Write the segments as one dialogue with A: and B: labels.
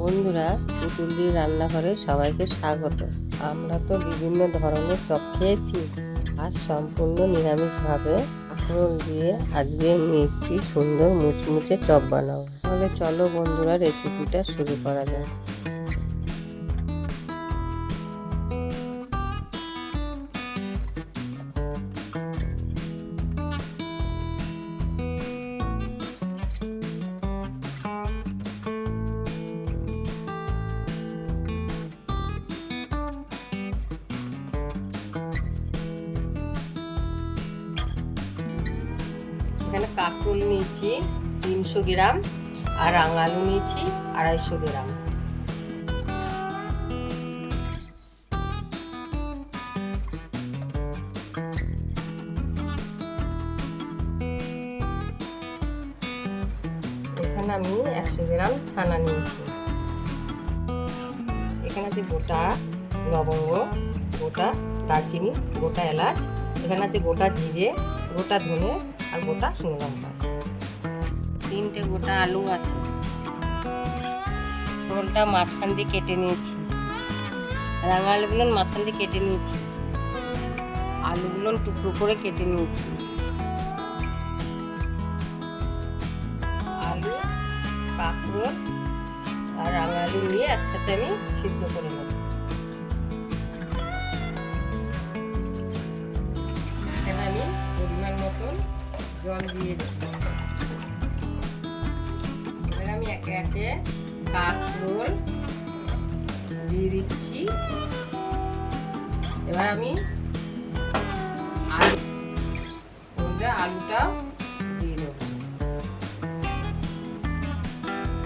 A: বন্ধুরা, পুতুলদির রান্নাঘরে সবাইকে স্বাগত। আমরা তো বিভিন্ন ধরনের চপ খেয়েছি, আর সম্পূর্ণ নিরামিষভাবে আখরোট দিয়ে আজকে আমি একটি সুন্দর মুচমুচে চপ বানাবো। তাহলে চলো বন্ধুরা, রেসিপিটা শুরু করা যাক। এখানে কাঁকরোল নিয়েছি 300 গ্রাম, আর রাঙালু নিয়েছি 250 গ্রাম। এখানে আমি 100 গ্রাম ছানা নিয়েছি। এখানে আছে গোটা লবঙ্গ, গোটা দারচিনি, গোটা এলাচ, এখানে আছে গোটা জিরে, গোটা ধনে আর গোটা শুকনো লঙ্কা। 3টে গোটা আলু আছে। রোলটা মাঝখান দিয়ে কেটে নিয়েছি। রাঙা আলুগুলো মাঝখান দিয়ে কেটে নিয়েছি। আলুগুলো টুকরো করে কেটে নিয়েছি। আলু, কাঁকরোল আর রাঙা আলু নিয়ে একসাথে আমি সিদ্ধ করে নেব। এখানে আমি পরিমাণ মতন জল দিয়েছি। এবার আমি একে একে কাঁকরোল দিয়ে দিচ্ছি। এবার আমি আলুটা দিয়ে দেবো।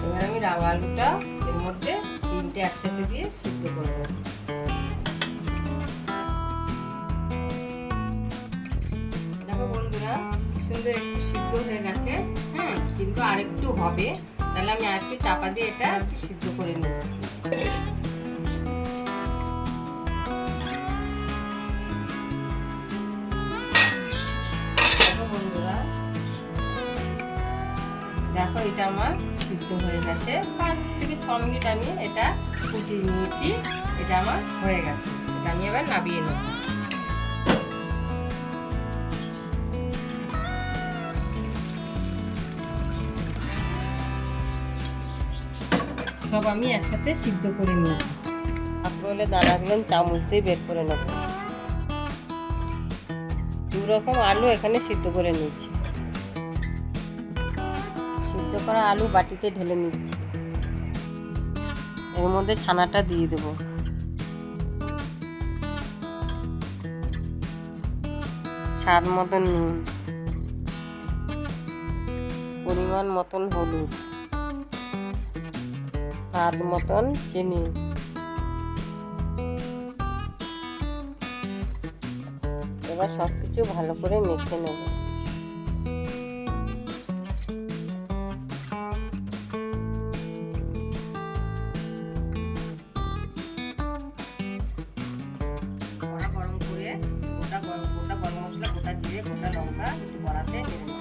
A: এবার আমি রাঙা আলুটা এর মধ্যে 3টে একসাথে দিয়ে সিদ্ধ করে নেব। দেখো বন্ধুরা, সুন্দর একটু সিদ্ধ হয়ে গেছে। কিন্তু আরেকটু হবে, তাহলে আমি আরেকটু চাপা দিয়ে এটা একটু সিদ্ধ করে নিচ্ছি। দেখো বন্ধুরা, দেখো এটা আমার সিদ্ধ হয়ে গেছে। 5 থেকে 6 মিনিট আমি এটা ফুটিয়ে নিয়েছি। এটা আমার হয়ে গেছে। এটা আমি এবার নামিয়ে নেব। সব আমি একসাথে সিদ্ধ করে নিই। কাঁকরোলের দানাগুলো চামচ দিয়ে বের করে নেব। 2 রকম আলু এখানে সিদ্ধ করে নিচ্ছি। সিদ্ধ করা আলু বাটিতে ঢেলে নিচ্ছি। এর মধ্যে ছানাটা দিয়ে দেব। স্বাদ মতন নুন, পরিমাণ মতন হলুদ, স্বাদ মতন চিনি, এবার সবকিছু ভালো করে মেখে নেব। কড়া গরম করে গোটা গরম মশলা, গোটা জিরে, গোটা লঙ্কা একটু কড়াতে নেড়ে নেব।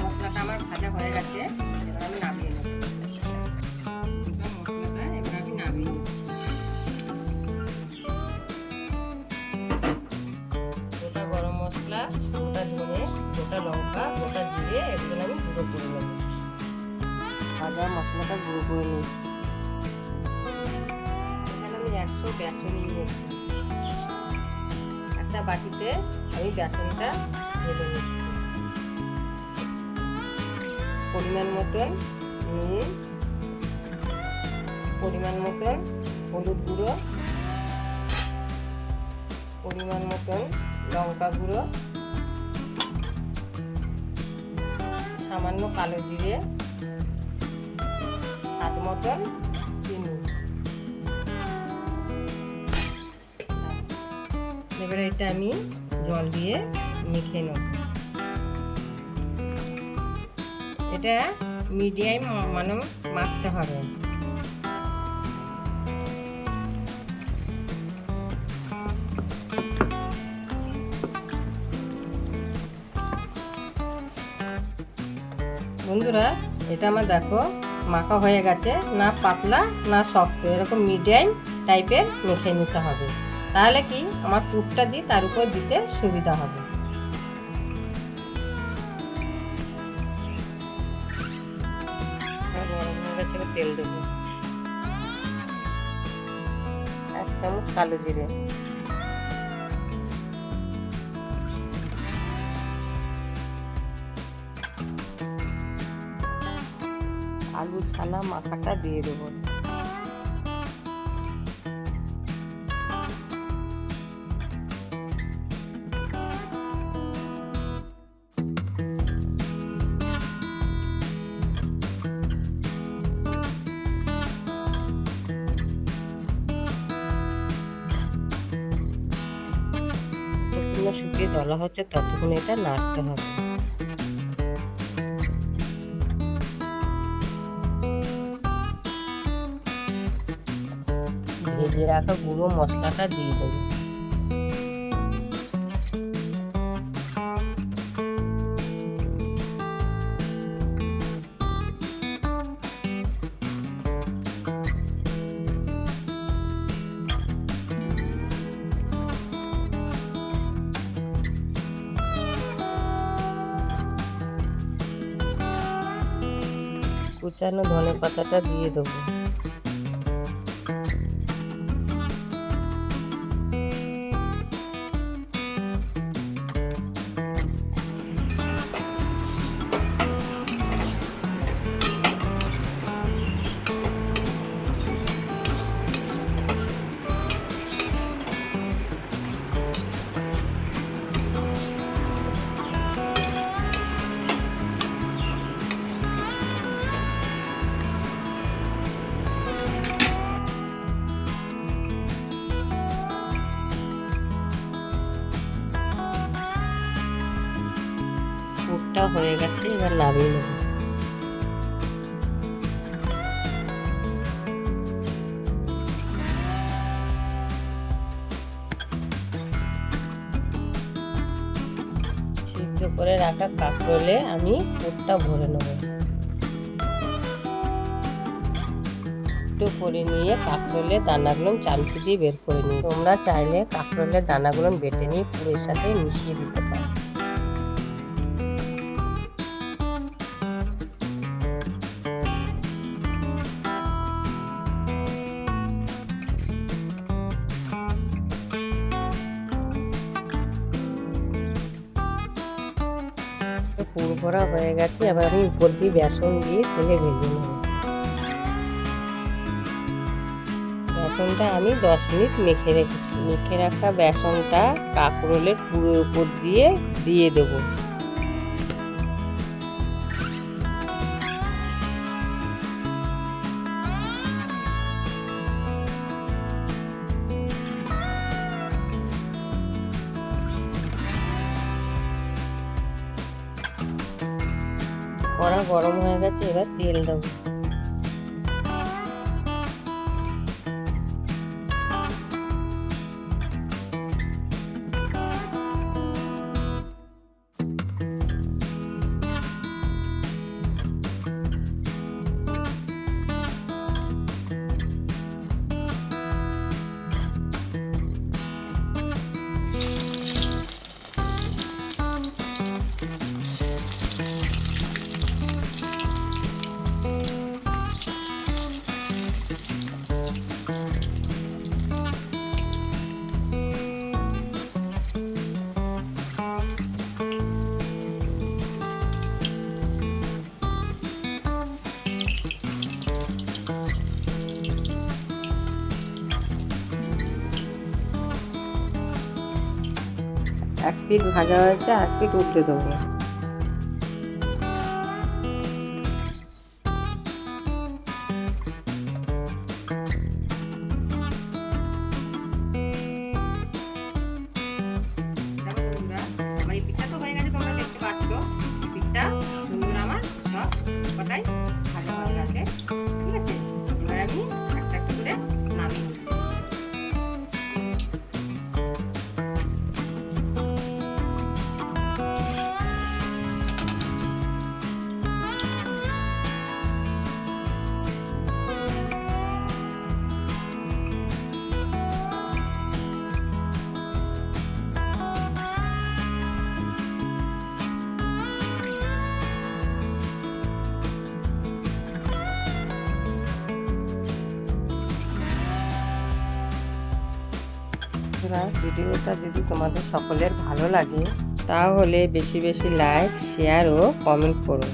A: মশলাটা আমার ভাজা হয়ে গেছে। এবার আমি নামিয়ে নেব। মশলাটা এবার আমি নামিয়ে নেব। গোটা গরম মশলা, গোটা ধনে, গোটা লঙ্কা, গোটা জিরে এগুলো আমি গুঁড়ো করে নেব। ভাজা মশলাটা গুঁড়ো করে নিয়েছি। এখানে আমি 100 বেসন নিয়েছি। একটা বাটিতে আমি বেসনটা ঢেলে নিচ্ছি। পরিমাণ মতন নুন, পরিমাণ মতন হলুদ গুঁড়ো, পরিমাণ মতন লঙ্কা গুঁড়ো, সামান্য কালো জিরে, স্বাদ মতন চিনি। এবারে এটা আমি জল দিয়ে মেখে নেব। এটা মিডিয়াম মানে মাখতে হবে। বন্ধুরা, এটা আমার দেখো মাখা হয়ে গেছে, না পাতলা না শক্ত, এরকম মিডিয়াম টাইপের মেখে নিতে হবে। তাহলে কি আমার পুরটা দিই তার উপর দিতে সুবিধা হবে। গরম হয়ে গেছে, তেল দেবো। 1 চামচ কালো জিরে, আলু ছানা মাখাটা দিয়ে দেবো। শুকিয়ে দলা হচ্ছে ততক্ষণ এটা নাড়তে হবে। ভেজে রাখা গুঁড়ো মশলাটা দিয়ে দেবো। কুচানো ধনে পাতাটা দিয়ে দেবো। পুরটা হয়ে গেছে, এবার নামিয়ে নেব। সিদ্ধ করে রাখা কাঁকরোলে আমি পুরটা ভরে নেব। একটু করে নিয়ে কাঁকরোলের দানাগুলো চামচি দিয়ে বের করে নিই। তোমরা চাইলে কাঁকরোলের দানাগুলো বেটে নিয়ে পুরের সাথে মিশিয়ে দিতে পারো। পুর ভরা হয়ে গেছে, এবার আমি উপর দিয়ে বেসন দিয়ে তেলে ভেজে নেব। বেসনটা আমি 10 মিনিট মেখে রেখেছি। মেখে রাখা বেসনটা কাঁকরোলের পুরের উপর দিয়ে দেবো। কড়া গরম হয়ে গেছে, এবার তেল দেবো। এক পিঠ ভাজা হয়েছে, এক পিঠ উল্টে দেবো। আমার এই পিঠটা তো হয়ে গেছে, তোমরা দেখতে পাচ্ছ। পিঠটা সুন্দর আমার সব
B: মাখাটাই ভালোভাবে রাখে। ঠিক আছে, এবার আমি একটা একটা করে নামিয়ে নেব।
A: ভিডিওটা যদি তোমাদের সকলের ভালো লাগে তাহলে বেশি বেশি লাইক, শেয়ার ও কমেন্ট করো।